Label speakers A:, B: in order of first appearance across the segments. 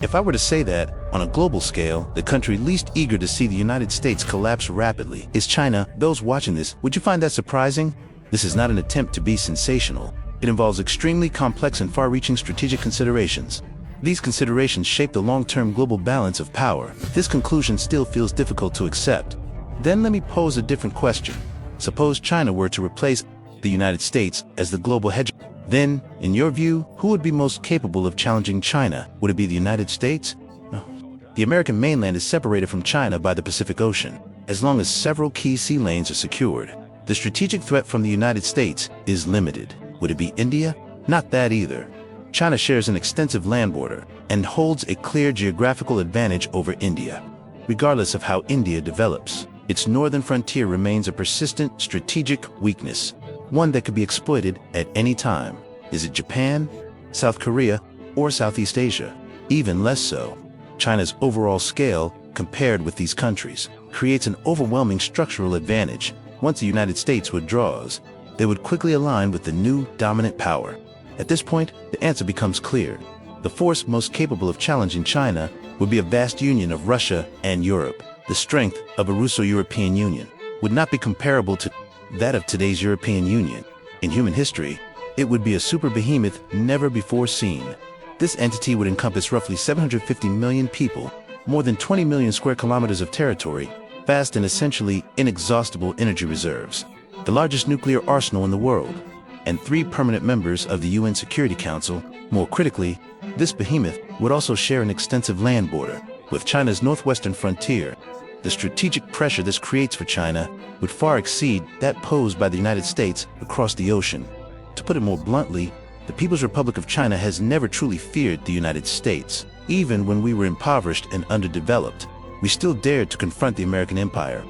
A: If I were to say that, on a global scale, the country least eager to see the United States collapse rapidly is China. Those watching this, would you find that surprising? This is not an attempt to be sensational. It involves extremely complex and far-reaching strategic considerations. These considerations shape the long-term global balance of power. This conclusion still feels difficult to accept. Then let me pose a different question. Suppose China were to replace the United States as the global hegemon. Then, in your view, who would be most capable of challenging China? Would it be the United States? No. The American mainland is separated from China by the Pacific Ocean. As long as several key sea lanes are secured, the strategic threat from the United States is limited. Would it be India? Not that either. China shares an extensive land border and holds a clear geographical advantage over India. Regardless of how India develops, its northern frontier remains a persistent strategic weakness, one that could be exploited at any time. Is it Japan, South Korea, or Southeast Asia? Even less so. China's overall scale, compared with these countries, creates an overwhelming structural advantage. Once the United States withdraws, they would quickly align with the new dominant power. At this point, the answer becomes clear. The force most capable of challenging China would be a vast union of Russia and Europe. The strength of a Russo-European Union would not be comparable to that of today's European Union. In human history, it would be a super-behemoth never before seen. This entity would encompass roughly 750 million people, more than 20 million square kilometers of territory, vast and essentially inexhaustible energy reserves, the largest nuclear arsenal in the world, and 3 permanent members of the UN Security Council. More critically, this behemoth would also share an extensive land border with China's northwestern frontier. The strategic pressure this creates for China would far exceed that posed by the United States across the ocean. To put it more bluntly, the People's Republic of China has never truly feared the United States. Even when we were impoverished and underdeveloped, we still dared to confront the American empire.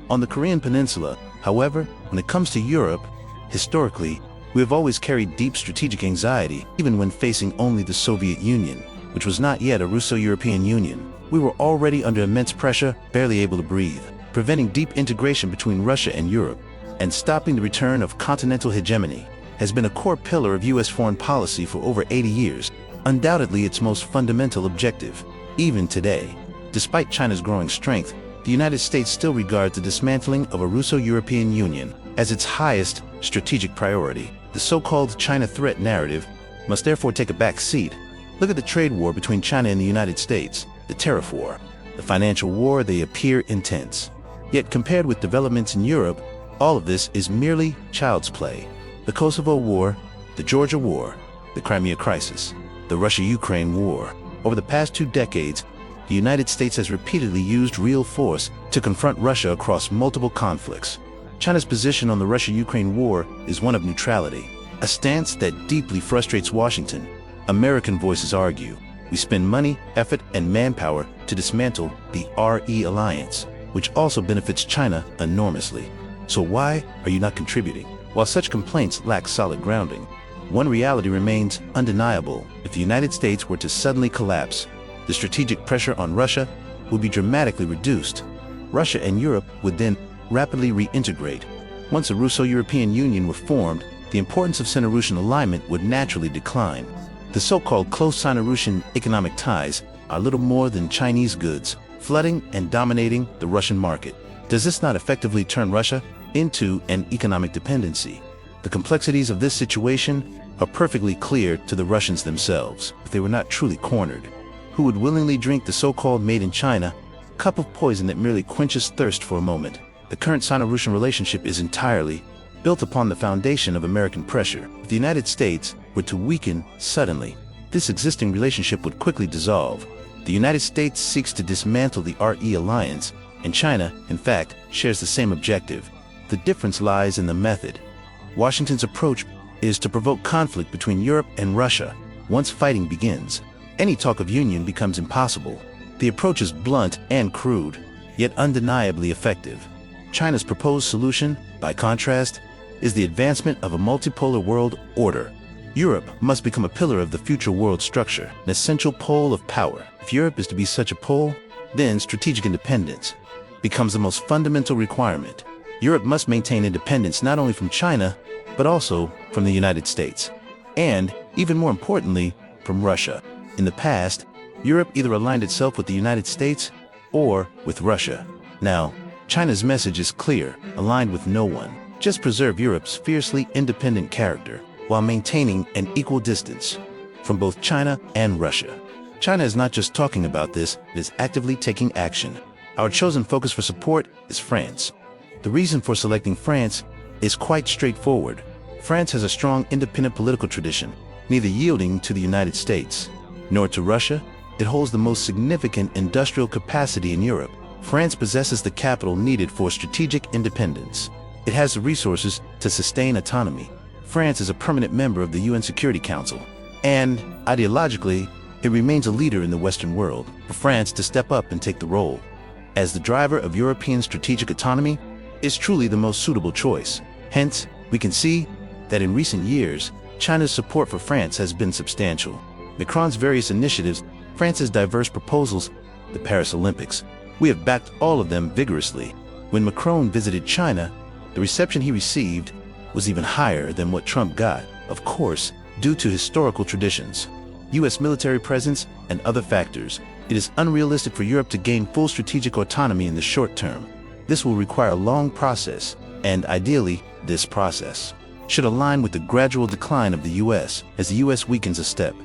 A: On the Korean Peninsula, however, when it comes to Europe, historically, we have always carried deep strategic anxiety, even when facing only the Soviet Union, which was not yet a Russo-European Union. We were already under immense pressure, barely able to breathe, preventing deep integration between Russia and Europe, and stopping the return of continental hegemony has been a core pillar of U.S. foreign policy for over 80 years, undoubtedly its most fundamental objective. Even today, despite China's growing strength, the United States still regards the dismantling of a Russo-European Union as its highest strategic priority. The so-called China threat narrative must therefore take a back seat. Look at the trade war between China and the United States, the tariff war, the financial war. They appear intense. Yet compared with developments in Europe, all of this is merely child's play. The Kosovo War, the Georgia War, the Crimea Crisis, the Russia-Ukraine War. Over the past 2 decades, the United States has repeatedly used real force to confront Russia across multiple conflicts. China's position on the Russia-Ukraine war is one of neutrality, a stance that deeply frustrates Washington. American voices argue we spend money, effort, and manpower to dismantle the RE alliance, which also benefits China enormously. So why are you not contributing? While such complaints lack solid grounding, one reality remains undeniable. If the United States were to suddenly collapse, the strategic pressure on Russia would be dramatically reduced. Russia and Europe would then rapidly reintegrate. Once a Russo-European Union were formed, the importance of Sino-Russian alignment would naturally decline. The so-called close Sino-Russian economic ties are little more than Chinese goods, flooding and dominating the Russian market. Does this not effectively turn Russia into an economic dependency? The complexities of this situation are perfectly clear to the Russians themselves. If they were not truly cornered, who would willingly drink the so-called made in China cup of poison that merely quenches thirst for a moment? The current Sino-Russian relationship is entirely built upon the foundation of American pressure. If the United States were to weaken suddenly, this existing relationship would quickly dissolve. The United States seeks to dismantle the RE alliance, and China, in fact, shares the same objective. The difference lies in the method. Washington's approach is to provoke conflict between Europe and Russia. Once fighting begins, any talk of union becomes impossible. The approach is blunt and crude, yet undeniably effective. China's proposed solution, by contrast, is the advancement of a multipolar world order. Europe must become a pillar of the future world structure, an essential pole of power. If Europe is to be such a pole, then strategic independence becomes the most fundamental requirement. Europe must maintain independence not only from China, but also from the United States, and, even more importantly, from Russia. In the past, Europe either aligned itself with the United States or with Russia. Now, China's message is clear: aligned with no one. Just preserve Europe's fiercely independent character while maintaining an equal distance from both China and Russia. China is not just talking about this, it is actively taking action. Our chosen focus for support is France. The reason for selecting France is quite straightforward. France has a strong independent political tradition, neither yielding to the United States nor to Russia. It holds the most significant industrial capacity in Europe. France possesses the capital needed for strategic independence. It has the resources to sustain autonomy. France is a permanent member of the UN Security Council, and ideologically, it remains a leader in the Western world. For France to step up and take the role as the driver of European strategic autonomy is truly the most suitable choice. Hence, we can see that in recent years, China's support for France has been substantial. Macron's various initiatives, France's diverse proposals, the Paris Olympics, we have backed all of them vigorously. When Macron visited China, the reception he received was even higher than what Trump got, of course, due to historical traditions, U.S. military presence, and other factors. It is unrealistic for Europe to gain full strategic autonomy in the short term. This will require a long process, and ideally, this process should align with the gradual decline of the U.S. As the U.S. weakens a step,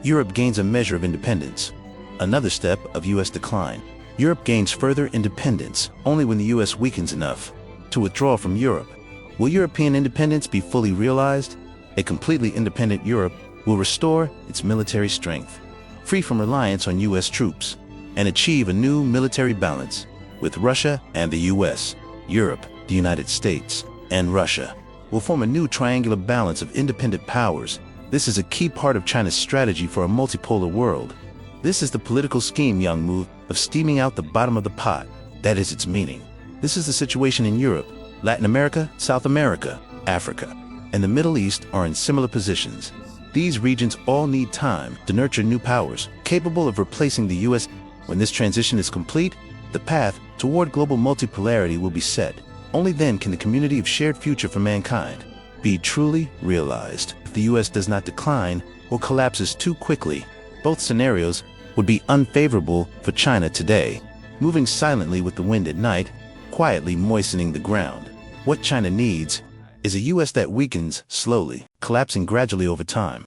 A: Europe gains a measure of independence. Another step of U.S. decline. Europe gains further independence only when the U.S. weakens enough to withdraw from Europe. Will European independence be fully realized? A completely independent Europe will restore its military strength, free from reliance on U.S. troops, and achieve a new military balance with Russia and the U.S. Europe, the United States, and Russia will form a new triangular balance of independent powers. This is a key part of China's strategy for a multipolar world. This is the political scheme Yang move of steaming out the bottom of the pot. That is its meaning. This is the situation in Europe. Latin America, South America, Africa, and the Middle East are in similar positions. These regions all need time to nurture new powers capable of replacing the U.S. When this transition is complete, the path toward global multipolarity will be set. Only then can the community of shared future for mankind be truly realized. If the U.S. does not decline or collapses too quickly, both scenarios would be unfavorable for China today, moving silently with the wind at night, quietly moistening the ground. What China needs is a U.S. that weakens slowly, collapsing gradually over time.